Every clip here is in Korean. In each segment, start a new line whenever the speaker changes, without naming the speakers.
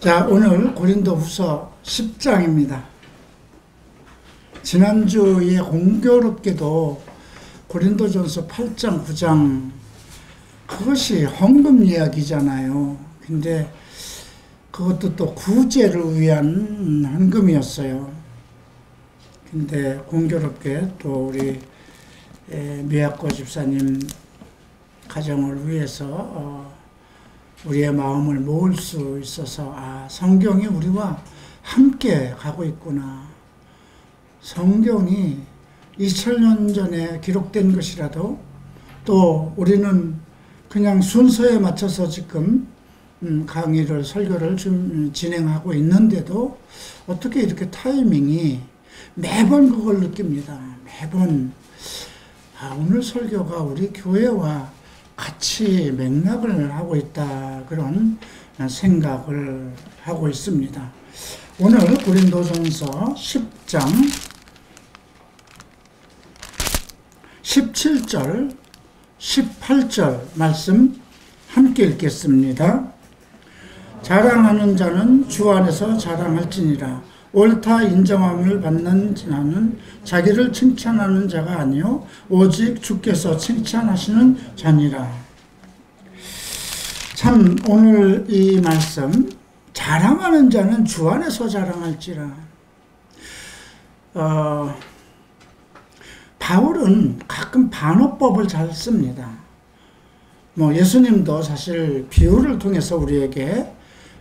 자, 오늘 고린도후서 10장입니다. 지난주에 공교롭게도 고린도전서 8장, 9장 그것이 헌금 이야기잖아요. 근데 그것도 또 구제를 위한 헌금이었어요. 근데 공교롭게 또 우리 미약고 집사님 가정을 위해서 우리의 마음을 모을 수 있어서 성경이 우리와 함께 가고 있구나. 성경이 2000년 전에 기록된 것이라도 또 우리는 그냥 순서에 맞춰서 지금 강의를 설교를 좀 진행하고 있는데도 어떻게 이렇게 타이밍이 매번 그걸 느낍니다. 매번 오늘 설교가 우리 교회와 같이 맥락을 하고 있다, 그런 생각을 하고 있습니다. 오늘 고린도전서 10장 17절 18절 말씀 함께 읽겠습니다. 자랑하는 자는 주 안에서 자랑할지니라. 옳다 인정함을 받는 자는 자기를 칭찬하는 자가 아니요 오직 주께서 칭찬하시는 자니라. 참 오늘 이 말씀, 자랑하는 자는 주 안에서 자랑할지라. 바울은 가끔 반어법을 잘 씁니다. 예수님도 사실 비유를 통해서 우리에게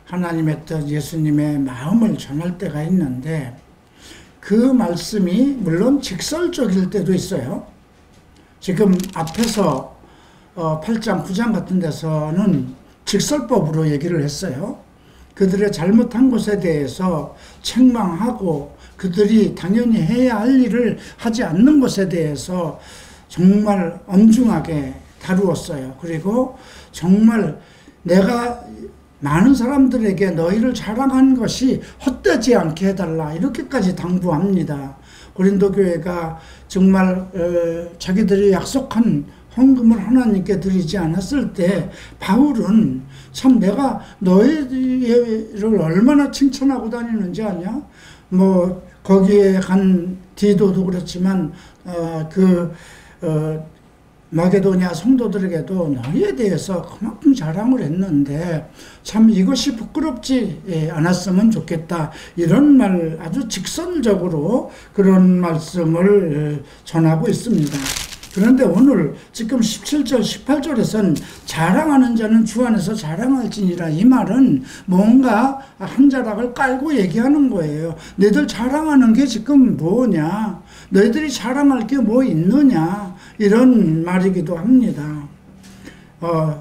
하나님의 뜻, 예수님의 마음을 전할 때가 있는데 그 말씀이 물론 직설적일 때도 있어요. 지금 앞에서 8장, 9장 같은 데서는 직설법으로 얘기를 했어요. 그들의 잘못한 것에 대해서 책망하고 그들이 당연히 해야 할 일을 하지 않는 것에 대해서 정말 엄중하게 다루었어요. 그리고 정말 내가 많은 사람들에게 너희를 자랑한 것이 헛되지 않게 해달라, 이렇게까지 당부합니다. 고린도 교회가 정말 자기들이 약속한 헌금을 하나님께 드리지 않았을 때 바울은 참 내가 너희를 얼마나 칭찬하고 다니는지 아냐? 거기에 간 디도도 그렇지만 마게도냐 성도들에게도 너희에 대해서 그만큼 자랑을 했는데 참 이것이 부끄럽지 않았으면 좋겠다, 이런 말, 아주 직선적으로 그런 말씀을 전하고 있습니다. 그런데 오늘 지금 17절 18절에서는 자랑하는 자는 주 안에서 자랑할지니라, 이 말은 뭔가 한 자락을 깔고 얘기하는 거예요. 너희들 자랑하는 게 지금 뭐냐, 너희들이 자랑할 게 뭐 있느냐, 이런 말이기도 합니다.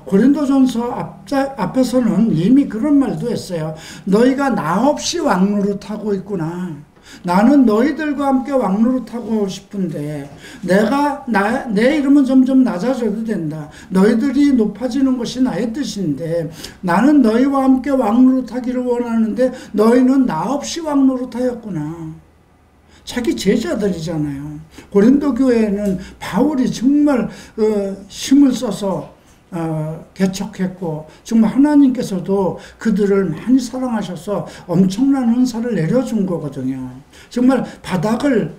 고린도전서 앞에서는 이미 그런 말도 했어요. 너희가 나 없이 왕노릇하고 있구나. 나는 너희들과 함께 왕노릇하고 싶은데 내 이름은 점점 낮아져도 된다. 너희들이 높아지는 것이 나의 뜻인데 나는 너희와 함께 왕노릇하기를 원하는데 너희는 나 없이 왕노릇하였구나. 자기 제자들이잖아요. 고린도 교회는 바울이 정말 힘을 써서 개척했고 정말 하나님께서도 그들을 많이 사랑하셔서 엄청난 은사를 내려준 거거든요. 정말 바닥을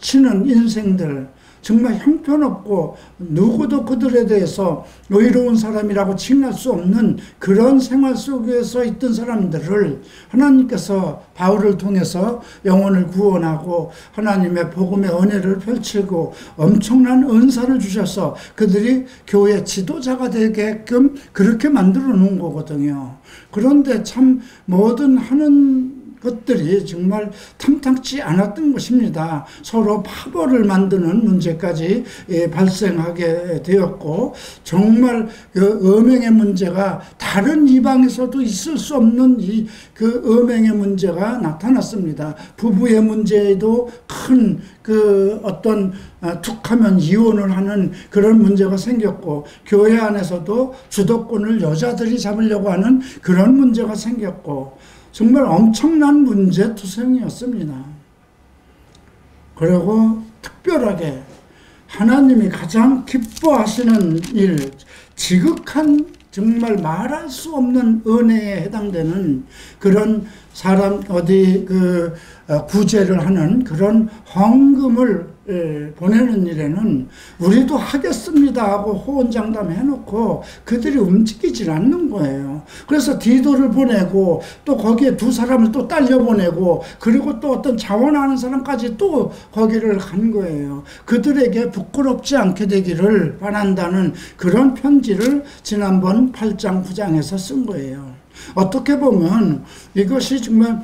치는 인생들, 정말 형편없고 누구도 그들에 대해서 의로운 사람이라고 칭할 수 없는 그런 생활 속에서 있던 사람들을 하나님께서 바울을 통해서 영혼을 구원하고 하나님의 복음의 은혜를 펼치고 엄청난 은사를 주셔서 그들이 교회 지도자가 되게끔 그렇게 만들어 놓은 거거든요. 그런데 참 뭐든 하는 것들이 정말 탐탁지 않았던 것입니다. 서로 파벌을 만드는 문제까지 발생하게 되었고 정말 그 음행의 문제가 다른 이방에서도 있을 수 없는 그 음행의 문제가 나타났습니다. 부부의 문제에도 큰 어떤 툭하면 이혼을 하는 그런 문제가 생겼고 교회 안에서도 주도권을 여자들이 잡으려고 하는 그런 문제가 생겼고 정말 엄청난 문제투성이었습니다. 그리고 특별하게 하나님이 가장 기뻐하시는 일, 지극한 정말 말할 수 없는 은혜에 해당되는 그런 사람 구제를 하는 그런 헌금을 보내는 일에는 우리도 하겠습니다 하고 호언장담 해놓고 그들이 움직이질 않는 거예요. 그래서 디도를 보내고 또 거기에 두 사람을 또 딸려 보내고 그리고 또 어떤 자원하는 사람까지 또 거기를 간 거예요. 그들에게 부끄럽지 않게 되기를 바란다는 그런 편지를 지난번 8장 9장에서 쓴 거예요. 어떻게 보면 이것이 정말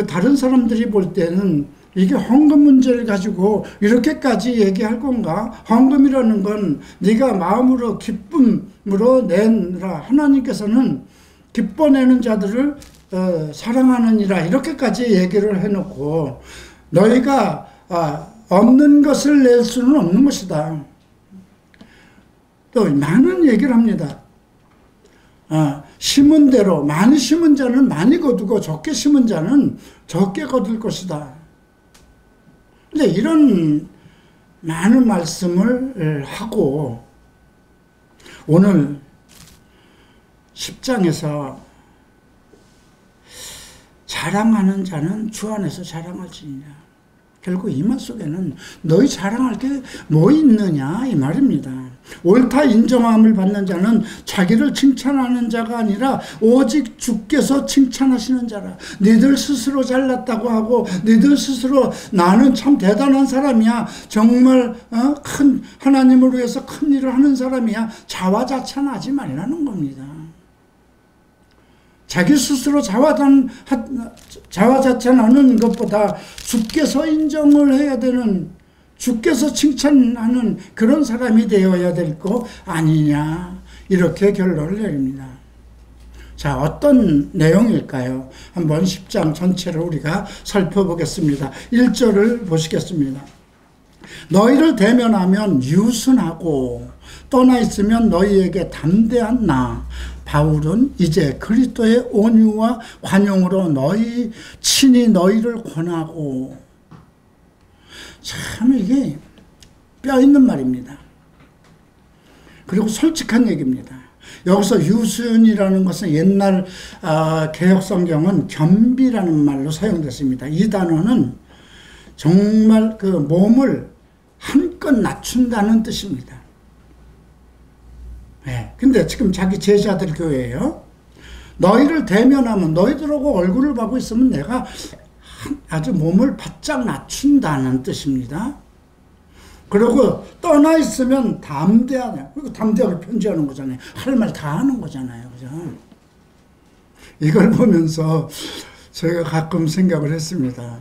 다른 사람들이 볼 때는 이게 헌금 문제를 가지고 이렇게까지 얘기할 건가? 헌금이라는 건 네가 마음으로 기쁨으로 내라. 하나님께서는 기뻐내는 자들을 사랑하느니라. 이렇게까지 얘기를 해놓고 너희가 없는 것을 낼 수는 없는 것이다. 또 많은 얘기를 합니다. 심은 대로 많이 심은 자는 많이 거두고 적게 심은 자는 적게 거둘 것이다. 근데 이런 많은 말씀을 하고 오늘 10장에서 자랑하는 자는 주 안에서 자랑할지니라. 결국 이 말 속에는 너희 자랑할 게 뭐 있느냐 이 말입니다. 옳다 인정함을 받는 자는 자기를 칭찬하는 자가 아니라 오직 주께서 칭찬하시는 자라. 너희들 스스로 잘났다고 하고 너희들 스스로 나는 참 대단한 사람이야, 정말 큰 하나님을 위해서 큰 일을 하는 사람이야, 자화자찬하지 말라는 겁니다. 자기 스스로 자화자찬하는 것보다 주께서 인정을 해야 되는, 주께서 칭찬하는 그런 사람이 되어야 될 거 아니냐, 이렇게 결론을 내립니다. 자, 어떤 내용일까요? 한번 10장 전체를 우리가 살펴보겠습니다. 1절을 보시겠습니다. 너희를 대면하면 유순하고 떠나 있으면 너희에게 담대한 나 바울은 이제 그리스도의 온유와 관용으로 친히 너희를 권하고. 참 이게 뼈 있는 말입니다. 그리고 솔직한 얘기입니다. 여기서 유순이라는 것은 옛날 개혁성경은 겸비라는 말로 사용됐습니다. 이 단어는 정말 그 몸을 한껏 낮춘다는 뜻입니다. 네. 근데 지금 자기 제자들 교회예요. 너희를 대면하면 너희들하고 얼굴을 보고 있으면 내가 아주 몸을 바짝 낮춘다는 뜻입니다. 그리고 떠나 있으면 담대하네. 그리고 담대하게 편지하는 거잖아요. 할 말 다 하는 거잖아요. 그죠? 이걸 보면서 저희가 가끔 생각을 했습니다.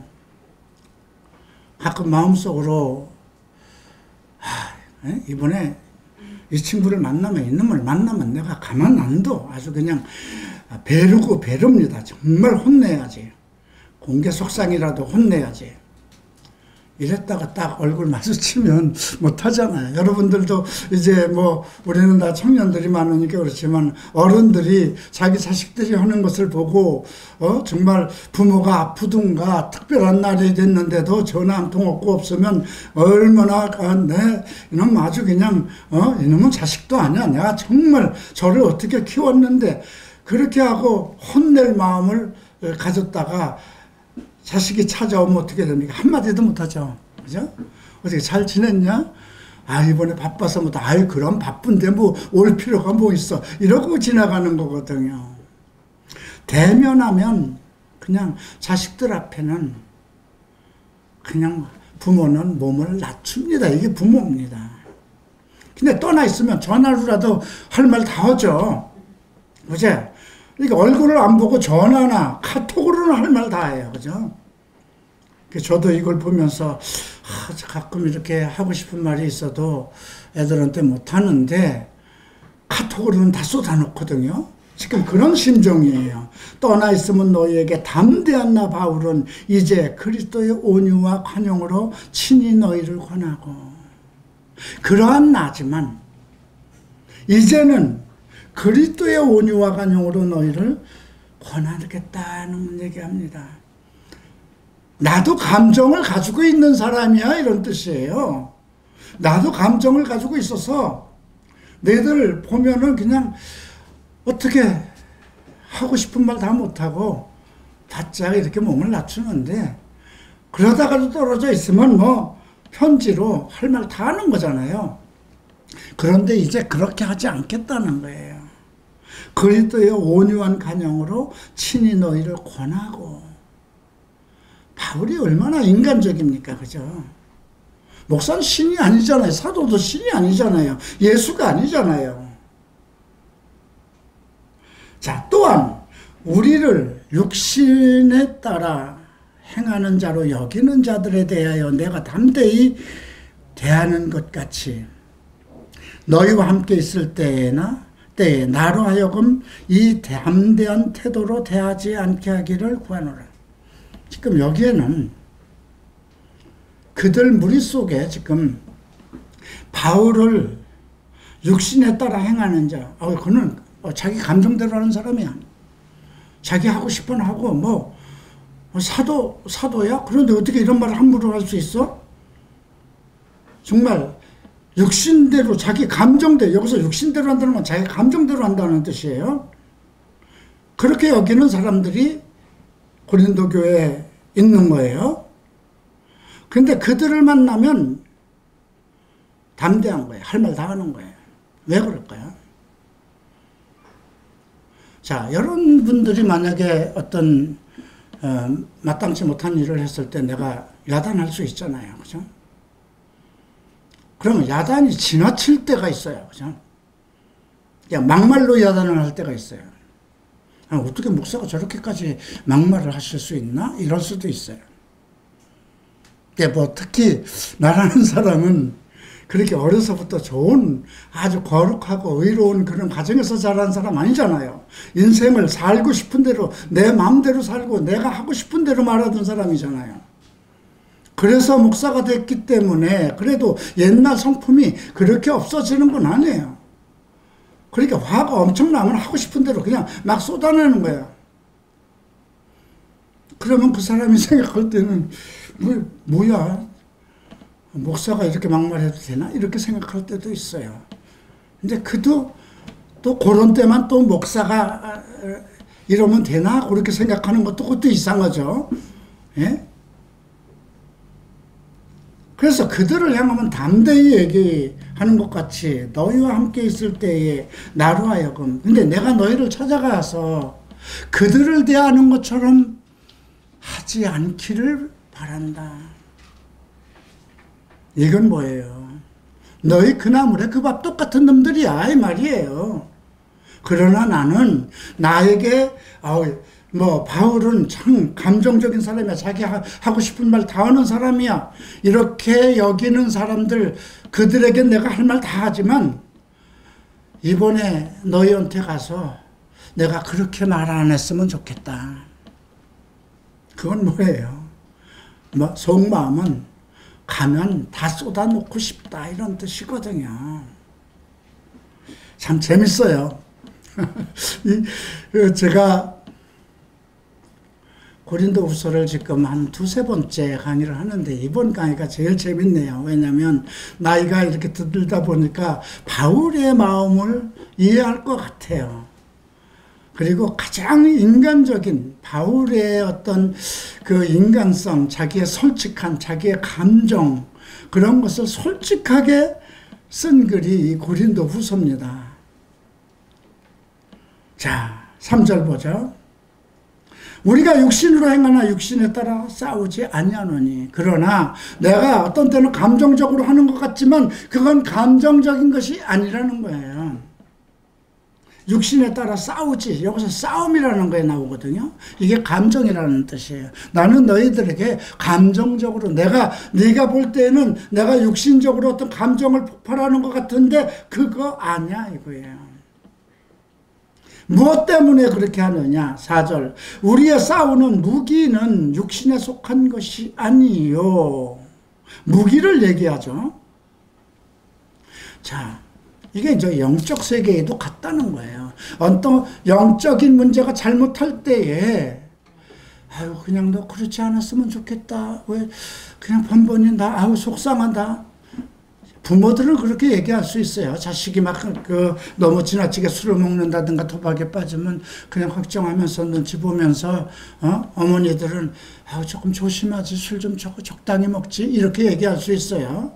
가끔 마음속으로 이번에 이 친구를 만나면, 이놈을 만나면 내가 가만 안 둬. 아주 그냥 배르고 배릅니다. 정말 혼내야지. 공개 속상이라도 혼내야지. 이랬다가 딱 얼굴 마주치면 못하잖아요. 여러분들도 이제 우리는 다 청년들이 많으니까 그렇지만 어른들이 자기 자식들이 하는 것을 보고 정말 부모가 아프든가 특별한 날이 됐는데도 전화 한 통 없고 없으면 얼마나 이놈 아주 그냥 이놈은 자식도 아니야. 내가 정말 저를 어떻게 키웠는데, 그렇게 하고 혼낼 마음을 가졌다가 자식이 찾아오면 어떻게 됩니까? 한마디도 못하죠. 그죠? 어떻게 잘 지냈냐? 이번에 바빠서 그럼 바쁜데 올 필요가 뭐 있어. 이러고 지나가는 거거든요. 대면하면 그냥 자식들 앞에는 그냥 부모는 몸을 낮춥니다. 이게 부모입니다. 근데 떠나 있으면 전화로라도 할 말 다 하죠. 그죠? 그러니까 얼굴을 안 보고 전화나 카톡으로는 할 말 다 해요. 그죠? 저도 이걸 보면서 가끔 이렇게 하고 싶은 말이 있어도 애들한테 못하는데 카톡으로는 다 쏟아놓거든요. 지금 그런 심정이에요. 떠나 있으면 너희에게 담대한 나 바울은 이제 그리스도의 온유와 관용으로 친히 너희를 권하고. 그러한 나지만 이제는 그리스도의 온유와 관용으로 너희를 권하겠다는 얘기합니다. 나도 감정을 가지고 있는 사람이야, 이런 뜻이에요. 나도 감정을 가지고 있어서 너희들 보면은 그냥 어떻게 하고 싶은 말 다 못하고 바짝 이렇게 몸을 낮추는데, 그러다가도 떨어져 있으면 뭐 편지로 할 말 다 하는 거잖아요. 그런데 이제 그렇게 하지 않겠다는 거예요. 그리스도의 온유한 간영으로 친히 너희를 권하고. 바울이 얼마나 인간적입니까? 그죠? 목사는 신이 아니잖아요. 사도도 신이 아니잖아요. 예수가 아니잖아요. 자, 또한 우리를 육신에 따라 행하는 자로 여기는 자들에 대하여 내가 담대히 대하는 것 같이 너희와 함께 있을 때에 나로 하여금 이 담대한 태도로 대하지 않게 하기를 구하노라. 지금 여기에는 그들 무리 속에 지금 바울을 육신에 따라 행하는 자, 그는 자기 감정대로 하는 사람이야. 자기 하고 싶은 하고, 뭐 사도야? 그런데 어떻게 이런 말을 함부로 할 수 있어? 정말 육신대로, 자기 감정대로, 여기서 육신대로 한다는 건 자기 감정대로 한다는 뜻이에요. 그렇게 여기는 사람들이 고린도 교회에 있는 거예요. 근데 그들을 만나면 담대한 거예요. 할 말 다 하는 거예요. 왜 그럴까요? 자, 여러분들이 만약에 어떤 마땅치 못한 일을 했을 때 내가 야단할 수 있잖아요. 그죠? 그러면 야단이 지나칠 때가 있어요. 그죠? 그냥 막말로 야단을 할 때가 있어요. 어떻게 목사가 저렇게까지 막말을 하실 수 있나? 이럴 수도 있어요. 뭐 특히 나라는 사람은 그렇게 어려서부터 좋은 아주 거룩하고 의로운 그런 가정에서 자란 사람 아니잖아요. 인생을 살고 싶은 대로 내 마음대로 살고 내가 하고 싶은 대로 말하던 사람이잖아요. 그래서 목사가 됐기 때문에 그래도 옛날 성품이 그렇게 없어지는 건 아니에요. 그러니까 화가 엄청나면 하고 싶은 대로 그냥 막 쏟아내는 거예요. 그러면 그 사람이 생각할 때는 뭐야, 목사가 이렇게 막말해도 되나? 이렇게 생각할 때도 있어요. 근데 그도 또 그런 때만 또 목사가 이러면 되나? 그렇게 생각하는 것도 그것도 이상하죠. 예? 그래서 그들을 향하면 담대히 얘기하는 것 같이 너희와 함께 있을 때에 나로 하여금, 근데 내가 너희를 찾아가서 그들을 대하는 것처럼 하지 않기를 바란다. 이건 뭐예요? 너희 그 나물에 그 밥 똑같은 놈들이야 이 말이에요. 그러나 나는 나에게 바울은 참 감정적인 사람이야. 자기 하고 싶은 말 다 하는 사람이야. 이렇게 여기는 사람들, 그들에게 내가 할 말 다 하지만 이번에 너희한테 가서 내가 그렇게 말 안 했으면 좋겠다. 그건 뭐예요? 속마음은 가면 다 쏟아놓고 싶다 이런 뜻이거든요. 참 재밌어요. 제가 고린도후서를 지금 한 두세 번째 강의를 하는데 이번 강의가 제일 재밌네요. 왜냐하면 나이가 이렇게 들다 보니까 바울의 마음을 이해할 것 같아요. 그리고 가장 인간적인 바울의 어떤 그 인간성, 자기의 솔직한, 자기의 감정, 그런 것을 솔직하게 쓴 글이 이 고린도후서입니다. 자, 3절 보죠. 우리가 육신으로 행하나 육신에 따라 싸우지 아니하노니. 그러나 내가 어떤 때는 감정적으로 하는 것 같지만 그건 감정적인 것이 아니라는 거예요. 육신에 따라 싸우지. 여기서 싸움이라는 거에 나오거든요. 이게 감정이라는 뜻이에요. 나는 너희들에게 감정적으로 네가 볼 때는 내가 육신적으로 어떤 감정을 폭발하는 것 같은데 그거 아니야 이거예요. 무엇 때문에 그렇게 하느냐? 4절. 우리의 싸우는 무기는 육신에 속한 것이 아니요. 무기를 얘기하죠. 자, 이게 이제 영적 세계에도 같다는 거예요. 어떤 영적인 문제가 잘못할 때에 그냥 너 그렇지 않았으면 좋겠다. 왜 그냥 번번이 속상하다. 부모들은 그렇게 얘기할 수 있어요. 자식이 막 너무 지나치게 술을 먹는다든가 도박에 빠지면 그냥 걱정하면서 눈치 보면서 어머니들은 조금 조심하지, 술 좀 적당히 먹지, 이렇게 얘기할 수 있어요.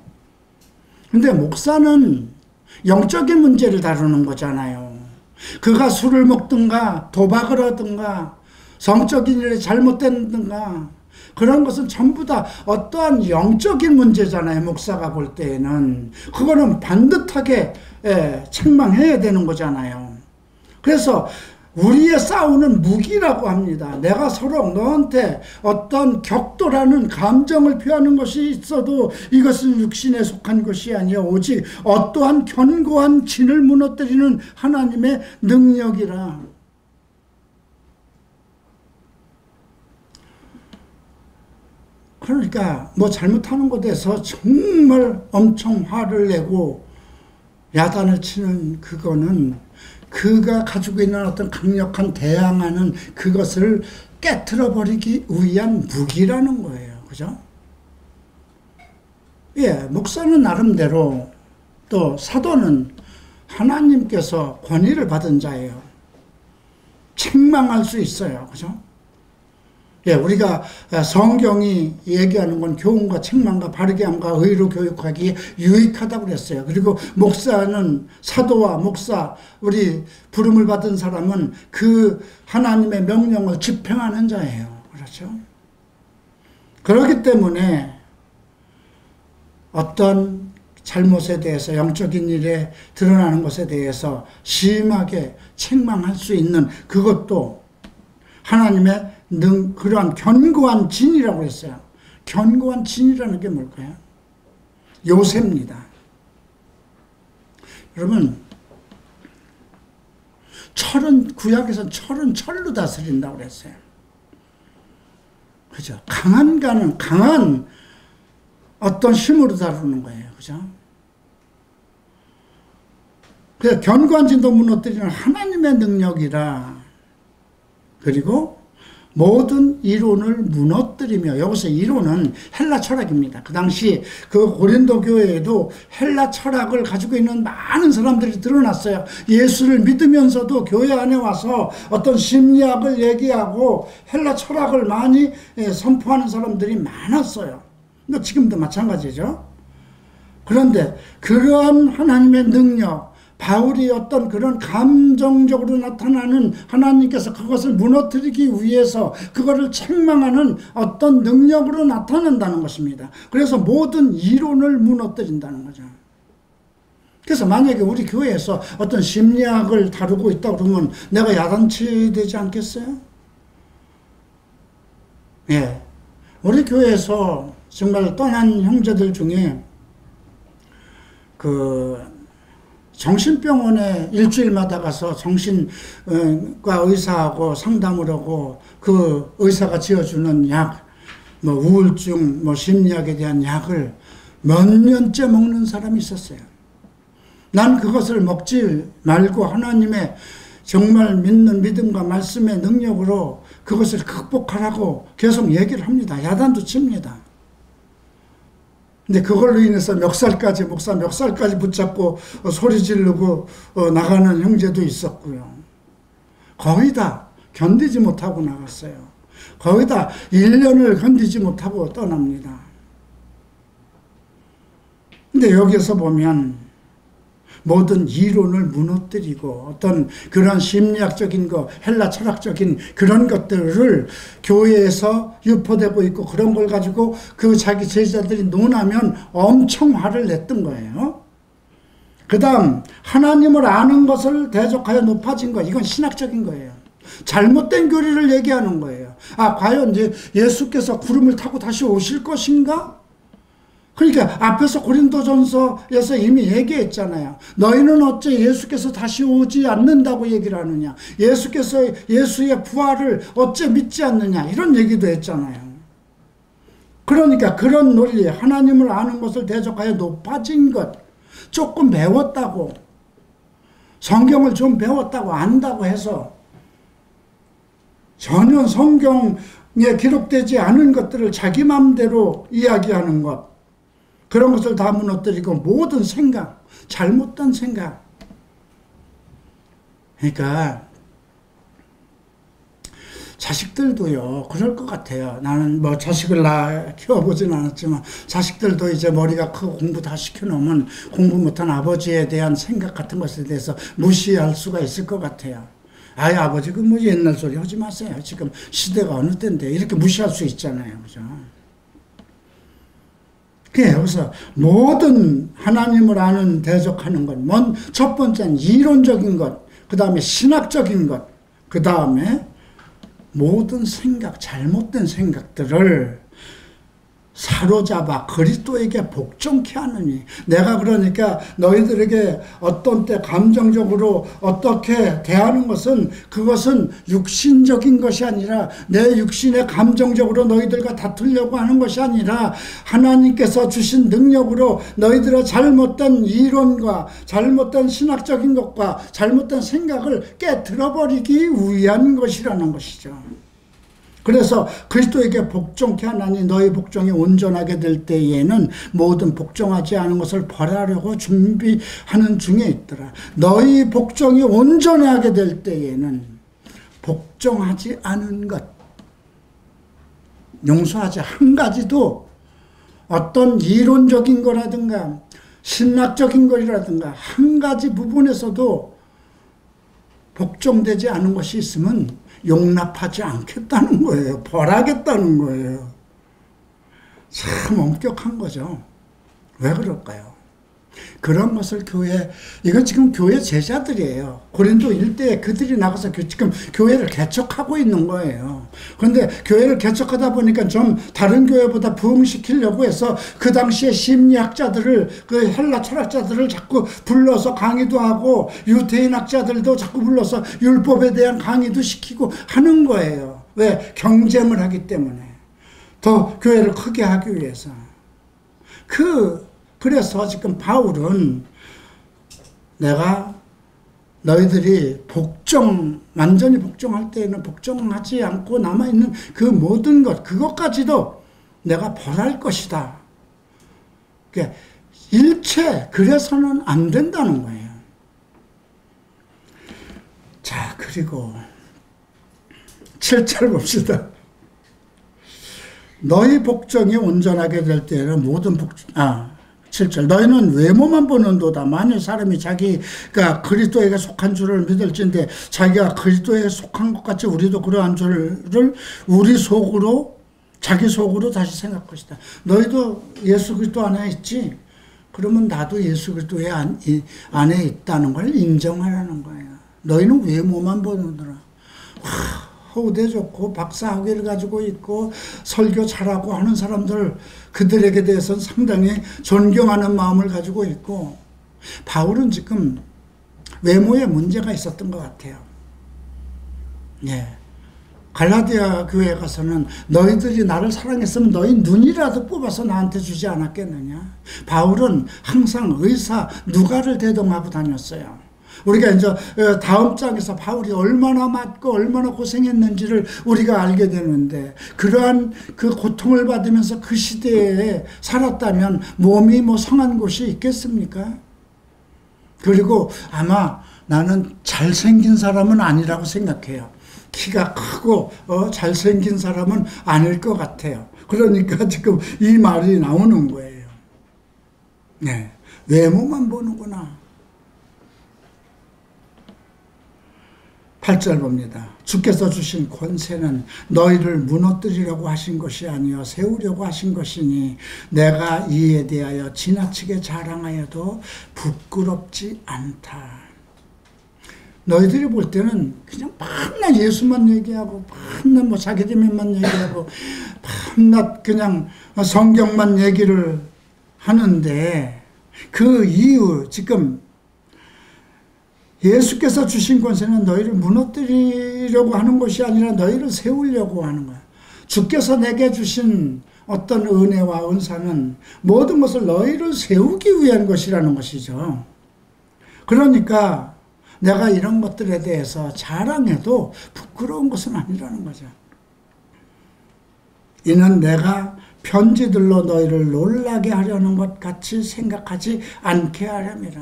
근데 목사는 영적인 문제를 다루는 거잖아요. 그가 술을 먹든가 도박을 하든가 성적인 일에 잘못됐든가 그런 것은 전부 다 어떠한 영적인 문제잖아요. 목사가 볼 때에는 그거는 반듯하게 책망해야 되는 거잖아요. 그래서 우리의 싸우는 무기라고 합니다. 내가 서로 너한테 어떤 격돌하는 감정을 표하는 것이 있어도 이것은 육신에 속한 것이 아니라 오직 어떠한 견고한 진을 무너뜨리는 하나님의 능력이라. 그러니까 뭐 잘못하는 것에 대해서 정말 엄청 화를 내고 야단을 치는 그거는 그가 가지고 있는 어떤 강력한 대항하는 그것을 깨트려 버리기 위한 무기라는 거예요. 그죠? 예, 목사는 나름대로 또 사도는 하나님께서 권위를 받은 자예요. 책망할 수 있어요. 그죠? 예, 우리가 성경이 얘기하는 건 교훈과 책망과 바르게 함과 의로 교육하기에 유익하다고 그랬어요. 그리고 목사는 사도와 목사, 우리 부름을 받은 사람은 그 하나님의 명령을 집행하는 자예요. 그렇죠? 그렇기 때문에 어떤 잘못에 대해서 영적인 일에 드러나는 것에 대해서 심하게 책망할 수 있는 그것도 하나님의 그러한 견고한 진이라고 했어요. 견고한 진이라는 게 뭘까요? 요새입니다. 여러분, 구약에서는 철은 철로 다스린다고 그랬어요. 그죠? 강한 어떤 힘으로 다루는 거예요. 그죠? 그래서 견고한 진도 무너뜨리는 하나님의 능력이라. 그리고 모든 이론을 무너뜨리며, 여기서 이론은 헬라 철학입니다. 그 당시 그 고린도 교회에도 헬라 철학을 가지고 있는 많은 사람들이 드러났어요. 예수를 믿으면서도 교회 안에 와서 어떤 심리학을 얘기하고 헬라 철학을 많이 선포하는 사람들이 많았어요. 근데 지금도 마찬가지죠. 그런데 그러한 하나님의 능력, 바울이 어떤 그런 감정적으로 나타나는 하나님께서 그것을 무너뜨리기 위해서 그거를 책망하는 어떤 능력으로 나타난다는 것입니다. 그래서 모든 이론을 무너뜨린다는 거죠. 그래서 만약에 우리 교회에서 어떤 심리학을 다루고 있다 그러면 내가 야단치되지 않겠어요? 예. 우리 교회에서 정말 떠난 형제들 중에 정신병원에 일주일마다 가서 정신과 의사하고 상담을 하고 그 의사가 지어주는 약, 우울증, 심리학에 대한 약을 몇 년째 먹는 사람이 있었어요. 난 그것을 먹지 말고 하나님의 정말 믿는 믿음과 말씀의 능력으로 그것을 극복하라고 계속 얘기를 합니다. 야단도 칩니다. 근데 그걸로 인해서 목사 멱살까지 붙잡고 소리 지르고 나가는 형제도 있었고요. 거의 다 견디지 못하고 나갔어요. 거의 다 1년을 견디지 못하고 떠납니다. 근데 여기서 보면 모든 이론을 무너뜨리고 어떤 그런 심리학적인 거, 헬라 철학적인 그런 것들을 교회에서 유포되고 있고 그런 걸 가지고 그 자기 제자들이 논하면 엄청 화를 냈던 거예요. 그 다음 하나님을 아는 것을 대적하여 높아진 것, 이건 신학적인 거예요. 잘못된 교리를 얘기하는 거예요. 과연 이제 예수께서 구름을 타고 다시 오실 것인가? 그러니까 앞에서 고린도전서에서 이미 얘기했잖아요. 너희는 어째 예수께서 다시 오지 않는다고 얘기를 하느냐. 예수의 부활을 어째 믿지 않느냐. 이런 얘기도 했잖아요. 그러니까 그런 논리, 하나님을 아는 것을 대적하여 높아진 것, 조금 배웠다고, 성경을 좀 배웠다고 안다고 해서 전혀 성경에 기록되지 않은 것들을 자기 마음대로 이야기하는 것, 그런 것을 다 무너뜨리고 모든 생각, 잘못된 생각. 그러니까 자식들도요 그럴 것 같아요. 나는 뭐 자식을 키워보진 않았지만 자식들도 이제 머리가 크고 공부 다 시켜놓으면 공부 못한 아버지에 대한 생각 같은 것에 대해서 무시할 수가 있을 것 같아요. 아이 아버지 그 뭐 옛날 소리 하지 마세요. 지금 시대가 어느 때인데 이렇게 무시할 수 있잖아요. 그죠? 그래서 모든 하나님을 아는 대적하는 것, 첫 번째는 이론적인 것, 그 다음에 신학적인 것, 그 다음에 모든 생각, 잘못된 생각들을 사로잡아 그리스도에게 복종케 하느니. 내가 그러니까 너희들에게 어떤 때 감정적으로 어떻게 대하는 것은 그것은 육신적인 것이 아니라 내 육신의 감정적으로 너희들과 다투려고 하는 것이 아니라 하나님께서 주신 능력으로 너희들의 잘못된 이론과 잘못된 신학적인 것과 잘못된 생각을 깨트려버리기 위한 것이라는 것이죠. 그래서 그리스도에게 복종케 하나니 너희 복종이 온전하게 될 때에는 모든 복종하지 않은 것을 벌하려고 준비하는 중에 있더라. 너희 복종이 온전하게 될 때에는 복종하지 않은 것, 용서하지 한 가지도 어떤 이론적인 거라든가 신학적인 것이라든가 한 가지 부분에서도 복종되지 않은 것이 있으면 용납하지 않겠다는 거예요. 벌하겠다는 거예요. 참 엄격한 거죠. 왜 그럴까요? 그런 것을 이건 지금 교회 제자들이에요. 고린도 일대에 그들이 나가서 지금 교회를 개척하고 있는 거예요. 그런데 교회를 개척하다 보니까 좀 다른 교회보다 부흥시키려고 해서 그 당시에 심리학자들을, 그 헬라 철학자들을 자꾸 불러서 강의도 하고 유대인 학자들도 자꾸 불러서 율법에 대한 강의도 시키고 하는 거예요. 왜? 경쟁을 하기 때문에. 더 교회를 크게 하기 위해서. 그래서 지금 바울은 내가 너희들이 완전히 복종할 때에는 복종하지 않고 남아있는 그 모든 것, 그것까지도 내가 벌할 것이다. 그러니까 일체 그래서는 안 된다는 거예요. 자, 그리고 7절 봅시다. 너희 복종이 온전하게 될 때에는 모든 7절 너희는 외모만 보는도다. 만일 사람이 자기가 그리스도에게 속한 줄을 믿을진데 자기가 그리스도에게 속한 것 같이 우리도 그러한 줄을 우리 속으로, 자기 속으로 다시 생각할 것이다. 너희도 예수 그리스도 안에 있지? 그러면 나도 예수 그리스도 안에 있다는 걸 인정하라는 거예요. 너희는 외모만 보는더라. 호대 좋고 박사학위를 가지고 있고 설교 잘하고 하는 사람들, 그들에게 대해서는 상당히 존경하는 마음을 가지고 있고, 바울은 지금 외모에 문제가 있었던 것 같아요. 예. 갈라디아 교회에 가서는 너희들이 나를 사랑했으면 너희 눈이라도 뽑아서 나한테 주지 않았겠느냐. 바울은 항상 의사 누가를 대동하고 다녔어요. 우리가 이제 다음 장에서 바울이 얼마나 맞고 얼마나 고생했는지를 우리가 알게 되는데, 그러한 그 고통을 받으면서 그 시대에 살았다면 몸이 뭐 성한 곳이 있겠습니까? 그리고 아마 나는 잘생긴 사람은 아니라고 생각해요. 키가 크고 잘생긴 사람은 아닐 것 같아요. 그러니까 지금 이 말이 나오는 거예요. 네, 외모만 보는구나. 8절 봅니다. 주께서 주신 권세는 너희를 무너뜨리려고 하신 것이 아니요 세우려고 하신 것이니 내가 이에 대하여 지나치게 자랑하여도 부끄럽지 않다. 너희들이 볼 때는 그냥 밤낮 예수만 얘기하고 밤낮 뭐 자기들만 얘기하고 밤낮 그냥 성경만 얘기를 하는데, 그 이유 지금 예수께서 주신 권세는 너희를 무너뜨리려고 하는 것이 아니라 너희를 세우려고 하는 거야. 주께서 내게 주신 어떤 은혜와 은사는 모든 것을 너희를 세우기 위한 것이라는 것이죠. 그러니까 내가 이런 것들에 대해서 자랑해도 부끄러운 것은 아니라는 거죠. 이는 내가 편지들로 너희를 놀라게 하려는 것 같이 생각하지 않게 하렵니다.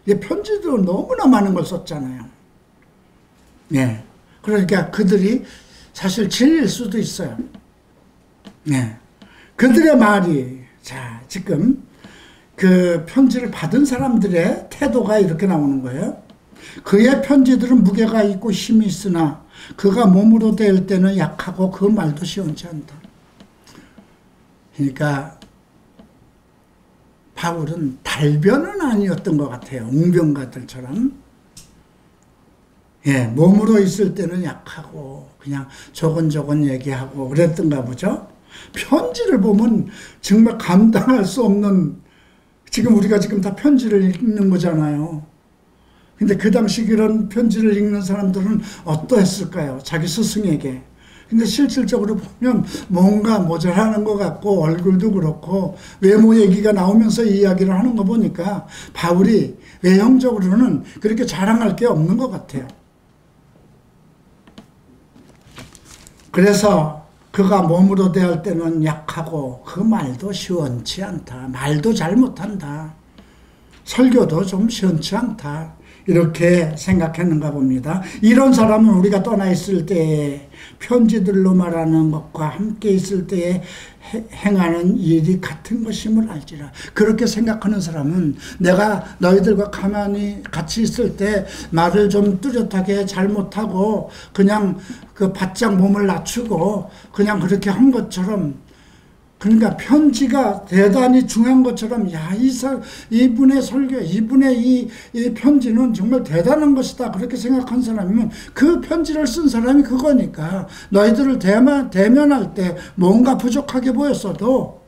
이 편지도 너무나 많은 걸 썼잖아요. 예. 그러니까 그들이 사실 진리일 수도 있어요. 예. 그들의 말이, 자, 지금 그 편지를 받은 사람들의 태도가 이렇게 나오는 거예요. 그의 편지들은 무게가 있고 힘이 있으나 그가 몸으로 대할 때는 약하고 그 말도 시원치 않다. 그러니까 바울은 달변은 아니었던 것 같아요. 웅병가들처럼. 예, 몸으로 있을 때는 약하고 그냥 조곤조곤 얘기하고 그랬던가 보죠. 편지를 보면 정말 감당할 수 없는, 지금 우리가 지금 다 편지를 읽는 거잖아요. 근데 그 당시 그런 편지를 읽는 사람들은 어떠했을까요? 자기 스승에게. 근데 실질적으로 보면 뭔가 모자라는 것 같고 얼굴도 그렇고 외모 얘기가 나오면서 이야기를 하는 거 보니까 바울이 외형적으로는 그렇게 자랑할 게 없는 것 같아요. 그래서 그가 몸으로 대할 때는 약하고 그 말도 시원치 않다. 말도 잘 못한다. 설교도 좀 시원치 않다. 이렇게 생각했는가 봅니다. 이런 사람은 우리가 떠나 있을 때에 편지들로 말하는 것과 함께 있을 때에 행하는 일이 같은 것임을 알지라. 그렇게 생각하는 사람은 내가 너희들과 가만히 같이 있을 때 말을 좀 뚜렷하게 잘못하고 그냥 그 바짝 몸을 낮추고 그냥 그렇게 한 것처럼, 그러니까 편지가 대단히 중요한 것처럼, 야, 이분의 설교, 이분의 이 편지는 정말 대단한 것이다. 그렇게 생각한 사람이면 그 편지를 쓴 사람이 그거니까 너희들을 대면할 때 뭔가 부족하게 보였어도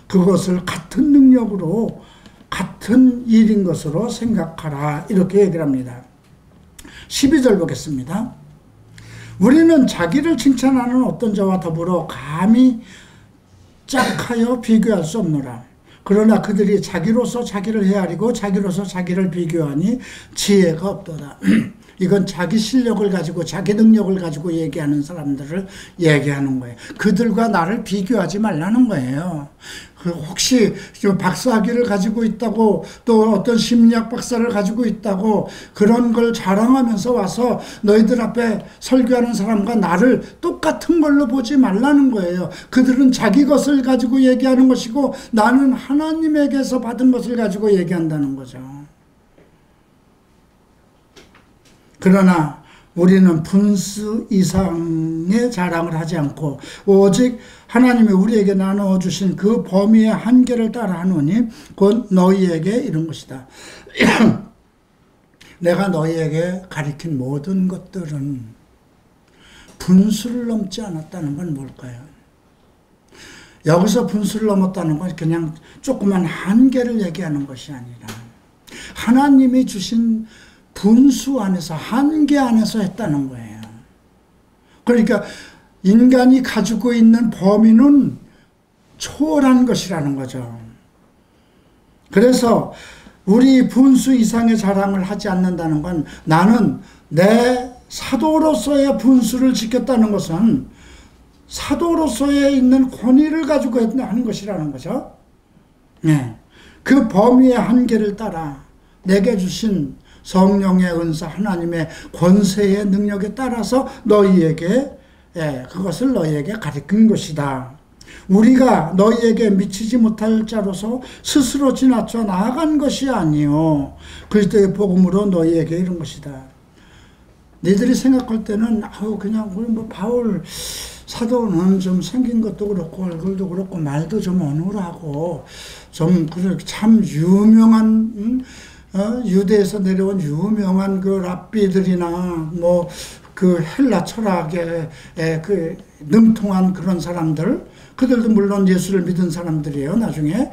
그것을 같은 능력으로 같은 일인 것으로 생각하라. 이렇게 얘기를 합니다. 12절 보겠습니다. 우리는 자기를 칭찬하는 어떤 자와 더불어 감히 짝하여 비교할 수 없노라. 그러나 그들이 자기로서 자기를 헤아리고 자기로서 자기를 비교하니 지혜가 없도다. 이건 자기 실력을 가지고 자기 능력을 가지고 얘기하는 사람들을 얘기하는 거예요. 그들과 나를 비교하지 말라는 거예요. 혹시 박사학위를 가지고 있다고, 또 어떤 심리학 박사를 가지고 있다고 그런 걸 자랑하면서 와서 너희들 앞에 설교하는 사람과 나를 똑같은 걸로 보지 말라는 거예요. 그들은 자기 것을 가지고 얘기하는 것이고 나는 하나님에게서 받은 것을 가지고 얘기한다는 거죠. 그러나 우리는 분수 이상의 자랑을 하지 않고 오직 하나님이 우리에게 나누어주신 그 범위의 한계를 따라 하노니 곧 너희에게 이런 것이다. 내가 너희에게 가리킨 모든 것들은 분수를 넘지 않았다는 건 뭘까요? 여기서 분수를 넘었다는 건 그냥 조그만 한계를 얘기하는 것이 아니라 하나님이 주신 분수 안에서, 한계 안에서 했다는 거예요. 그러니까 인간이 가지고 있는 범위는 초월한 것이라는 거죠. 그래서 우리 분수 이상의 자랑을 하지 않는다는 건, 나는 내 사도로서의 분수를 지켰다는 것은 사도로서의 있는 권위를 가지고 하는 것이라는 거죠. 네. 그 범위의 한계를 따라 내게 주신 성령의 은사, 하나님의 권세의 능력에 따라서 너희에게, 그것을 너희에게 가르친 것이다. 우리가 너희에게 미치지 못할 자로서 스스로 지나쳐 나아간 것이 아니요 그리스도의 복음으로 너희에게 이른 것이다. 너희들이 생각할 때는 그냥 뭐 바울 사도는 좀 생긴 것도 그렇고 얼굴도 그렇고 말도 좀 어눌하고 좀 참 유명한 유대에서 내려온 유명한 그 랍비들이나 뭐 그 헬라 철학에 그 능통한 그런 사람들, 그들도 물론 예수를 믿은 사람들이에요. 나중에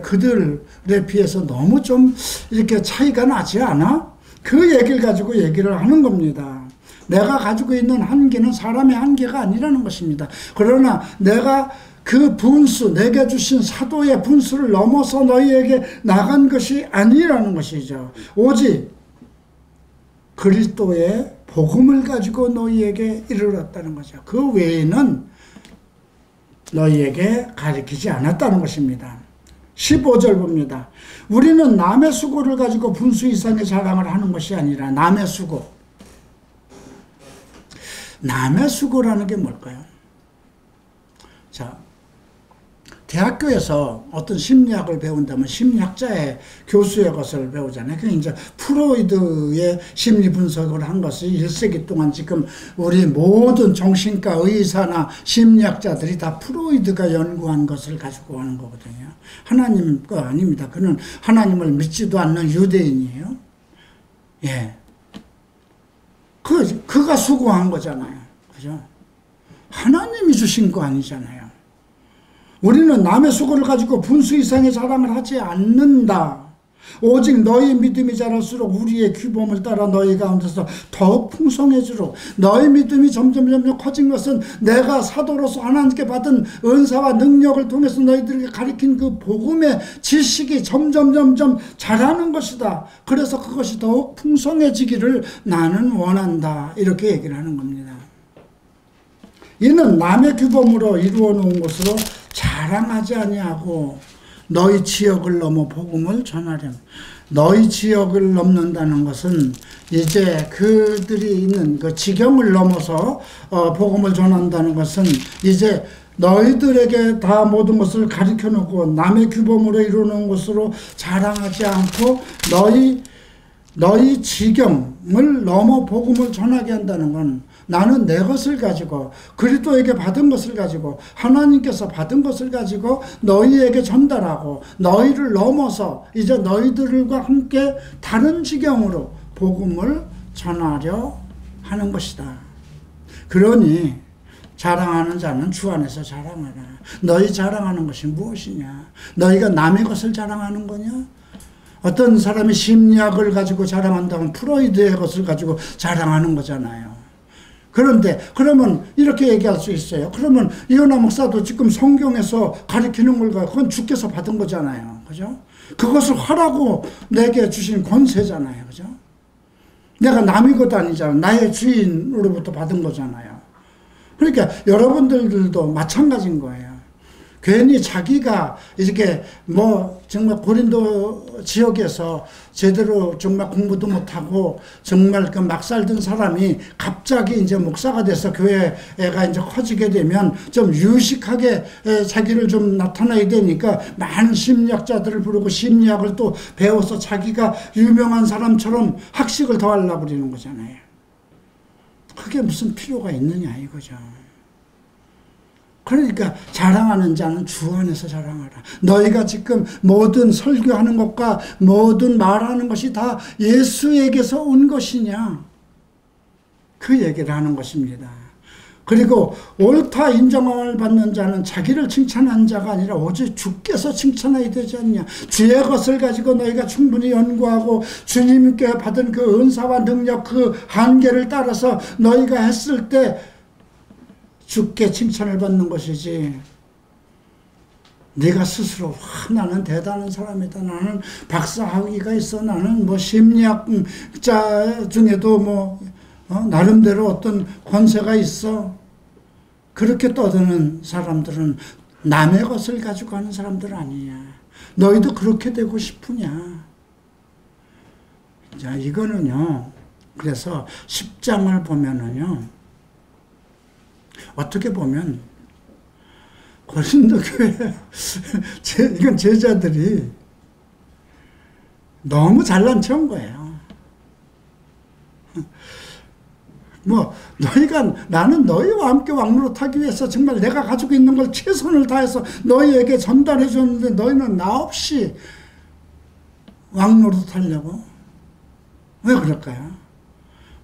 그들에 비해서 너무 좀 이렇게 차이가 나지 않아? 그 얘기를 가지고 얘기를 하는 겁니다. 내가 가지고 있는 한계는 사람의 한계가 아니라는 것입니다. 그러나 내가 그 분수, 내게 주신 사도의 분수를 넘어서 너희에게 나간 것이 아니라는 것이죠. 오직 그리스도의 복음을 가지고 너희에게 이르렀다는 거죠. 그 외에는 너희에게 가르치지 않았다는 것입니다. 15절 봅니다. 우리는 남의 수고를 가지고 분수 이상의 자랑을 하는 것이 아니라 남의 수고. 남의 수고라는 게 뭘까요? 자, 대학교에서 어떤 심리학을 배운다면 심리학자의 교수의 것을 배우잖아요. 그게 이제 프로이드의 심리 분석을 한 것이 1세기 동안 지금 우리 모든 정신과 의사나 심리학자들이 다 프로이드가 연구한 것을 가지고 하는 거거든요. 하나님 거 아닙니다. 그는 하나님을 믿지도 않는 유대인이에요. 예. 그가 수고한 거잖아요. 그죠? 하나님이 주신 거 아니잖아요. 우리는 남의 수고를 가지고 분수 이상의 자랑을 하지 않는다. 오직 너희 믿음이 자랄수록 우리의 규범을 따라 너희 가운데서 더욱 풍성해지도록. 너희 믿음이 점점 커진 것은 내가 사도로서 하나님께 받은 은사와 능력을 통해서 너희들에게 가르친 그 복음의 지식이 점점 자라는 것이다. 그래서 그것이 더욱 풍성해지기를 나는 원한다. 이렇게 얘기를 하는 겁니다. 이는 남의 규범으로 이루어 놓은 것으로 자랑하지 아니하고 너희 지역을 넘어 복음을 전하렴. 너희 지역을 넘는다는 것은 이제 그들이 있는 그 지경을 넘어서 복음을 전한다는 것은 이제 너희들에게 다 모든 것을 가르쳐 놓고 남의 규범으로 이루어 놓은 것으로 자랑하지 않고 너희 지경을 넘어 복음을 전하게 한다는 건 나는 내 것을 가지고 그리스도에게 받은 것을 가지고 하나님께서 받은 것을 가지고 너희에게 전달하고 너희를 넘어서 이제 너희들과 함께 다른 지경으로 복음을 전하려 하는 것이다. 그러니 자랑하는 자는 주 안에서 자랑하라. 너희 자랑하는 것이 무엇이냐? 너희가 남의 것을 자랑하는 거냐? 어떤 사람이 심리학을 가지고 자랑한다면 프로이드의 것을 가지고 자랑하는 거잖아요. 그런데 그러면 이렇게 얘기할 수 있어요. 그러면 이현아 목사도 지금 성경에서 가르치는 걸 그건 주께서 받은 거잖아요. 그죠? 그것을 하라고 내게 주신 권세잖아요. 그죠? 내가 남의 것도 아니잖아요. 나의 주인으로부터 받은 거잖아요. 그러니까 여러분들도 마찬가지인 거예요. 괜히 자기가 이렇게 정말 고린도 지역에서 제대로 정말 공부도 못하고 정말 그 막 살던 사람이 갑자기 이제 목사가 돼서 교회가 이제 커지게 되면 좀 유식하게 자기를 좀 나타내야 되니까 많은 심리학자들을 부르고 심리학을 또 배워서 자기가 유명한 사람처럼 학식을 더 하려고 그러는 거잖아요. 그게 무슨 필요가 있느냐 이거죠. 그러니까 자랑하는 자는 주 안에서 자랑하라. 너희가 지금 모든 설교하는 것과 모든 말하는 것이 다 예수에게서 온 것이냐? 그 얘기를 하는 것입니다. 그리고 옳다 인정함을 받는 자는 자기를 칭찬한 자가 아니라 오직 주께서 칭찬해야 되지 않냐. 주의 것을 가지고 너희가 충분히 연구하고 주님께 받은 그 은사와 능력 그 한계를 따라서 너희가 했을 때 주께 칭찬을 받는 것이지 네가 스스로 나는 대단한 사람이다. 나는 박사학위가 있어. 나는 심리학자 중에도 나름대로 어떤 권세가 있어. 그렇게 떠드는 사람들은 남의 것을 가지고 하는 사람들 아니냐. 너희도 그렇게 되고 싶으냐. 자, 이거는요. 그래서 10장을 보면은요. 어떻게 보면 고린도 교회 이건 제자들이 너무 잘난 체한 거예요. 나는 너희와 함께 왕노릇하기 위해서 정말 내가 가지고 있는 걸 최선을 다해서 너희에게 전달해 줬는데 너희는 나 없이 왕노릇하려고? 왜 그럴까요?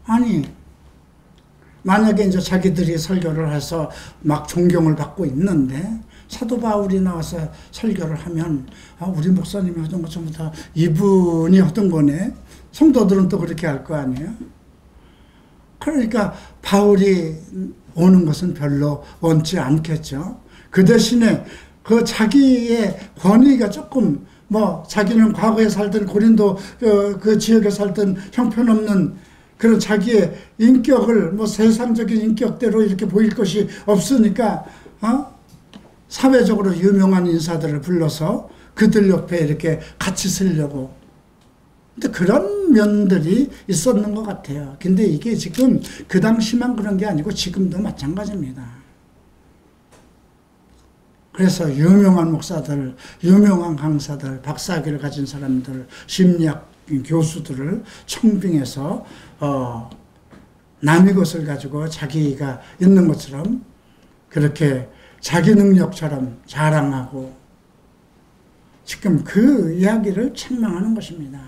아니 만약에 이제 자기들이 설교를 해서 막 존경을 받고 있는데 사도 바울이 나와서 설교를 하면 우리 목사님이 하던 것 전부 다 이분이 하던 거네. 성도들은 또 그렇게 할 거 아니에요. 그러니까 바울이 오는 것은 별로 원치 않겠죠. 그 대신에 그 자기의 권위가 조금 자기는 과거에 살던 고린도 그 지역에 살던 형편없는 그런 자기의 인격을 세상적인 인격대로 이렇게 보일 것이 없으니까 사회적으로 유명한 인사들을 불러서 그들 옆에 이렇게 같이 쓰려고. 근데 그런 면들이 있었는 것 같아요. 근데 이게 지금 그 당시만 그런 게 아니고 지금도 마찬가지입니다. 그래서 유명한 목사들, 유명한 강사들, 박사학위를 가진 사람들, 심리학 교수들을 청빙해서 남의 것을 가지고 자기가 있는 것처럼 그렇게 자기 능력처럼 자랑하고 지금 그 이야기를 책망하는 것입니다.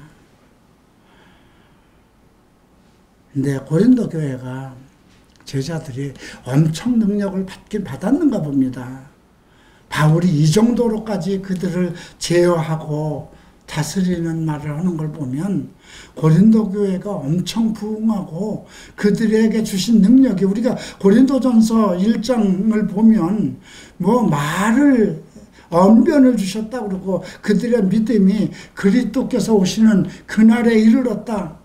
근데 고린도 교회가 제자들이 엄청 능력을 받긴 받았는가 봅니다. 바울이 이 정도로까지 그들을 제어하고 다스리는 말을 하는 걸 보면 고린도 교회가 엄청 부흥하고 그들에게 주신 능력이, 우리가 고린도전서 1장을 보면 뭐 말을 언변을 주셨다 그러고 그들의 믿음이 그리스도께서 오시는 그날에 이르렀다.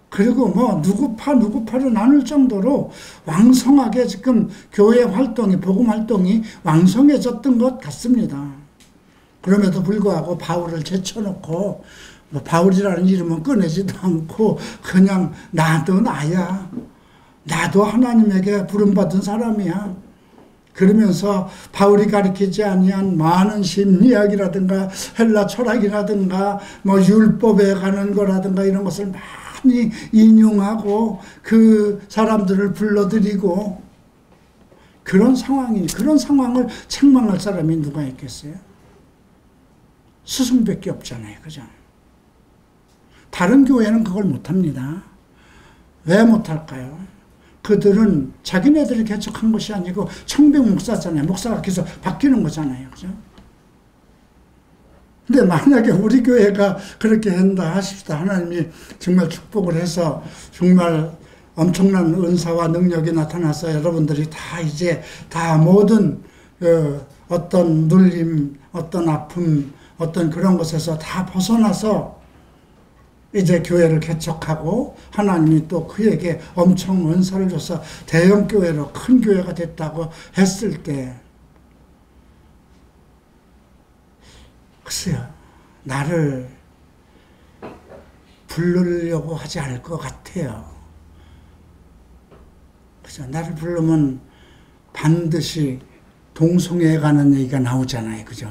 그리고 뭐 누구파를 나눌 정도로 왕성하게 지금 교회 활동이, 복음 활동이 왕성해졌던 것 같습니다. 그럼에도 불구하고 바울을 제쳐놓고 뭐 바울이라는 이름은 꺼내지도 않고 그냥 나도 나야. 나도 하나님에게 부름받은 사람이야. 그러면서 바울이 가르치지 아니한 많은 심리학이라든가 헬라 철학이라든가 뭐 율법에 관한 거라든가 이런 것을 많이 인용하고 그 사람들을 불러들이고 그런 상황을 책망할 사람이 누가 있겠어요? 스승밖에 없잖아요. 그죠? 다른 교회는 그걸 못합니다. 왜 못할까요? 그들은 자기네들이 개척한 것이 아니고 청빙 목사잖아요. 목사가 계속 바뀌는 거잖아요. 그죠? 근데 만약에 우리 교회가 그렇게 한다 하십시다. 하나님이 정말 축복을 해서 정말 엄청난 은사와 능력이 나타나서 여러분들이 다 이제 다 모든 어떤 눌림, 어떤 아픔, 어떤 그런 것에서 다 벗어나서 이제 교회를 개척하고 하나님이 또 그에게 엄청 은사를 줘서 대형 교회로 큰 교회가 됐다고 했을 때 글쎄요, 나를 부르려고 하지 않을 것 같아요. 그죠? 나를 부르면 반드시 동성애에 관한 얘기가 나오잖아요. 그죠?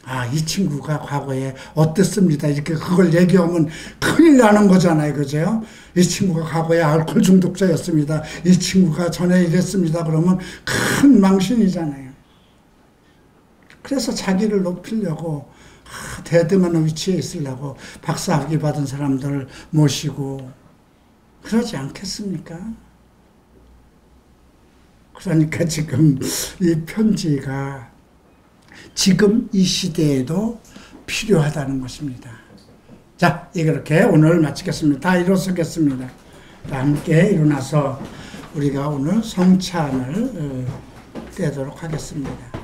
아, 이 친구가 과거에 어땠습니다. 이렇게 그걸 얘기하면 큰일 나는 거잖아요. 그죠? 이 친구가 과거에 알코올 중독자였습니다. 이 친구가 전에 이랬습니다. 그러면 큰 망신이잖아요. 그래서 자기를 높이려고 대등한 위치에 있으려고 박사학위 받은 사람들을 모시고 그러지 않겠습니까? 그러니까 지금 이 편지가 지금 이 시대에도 필요하다는 것입니다. 자, 이렇게 오늘 마치겠습니다. 다 일어서겠습니다. 함께 일어나서 우리가 오늘 성찬을 떼도록 하겠습니다.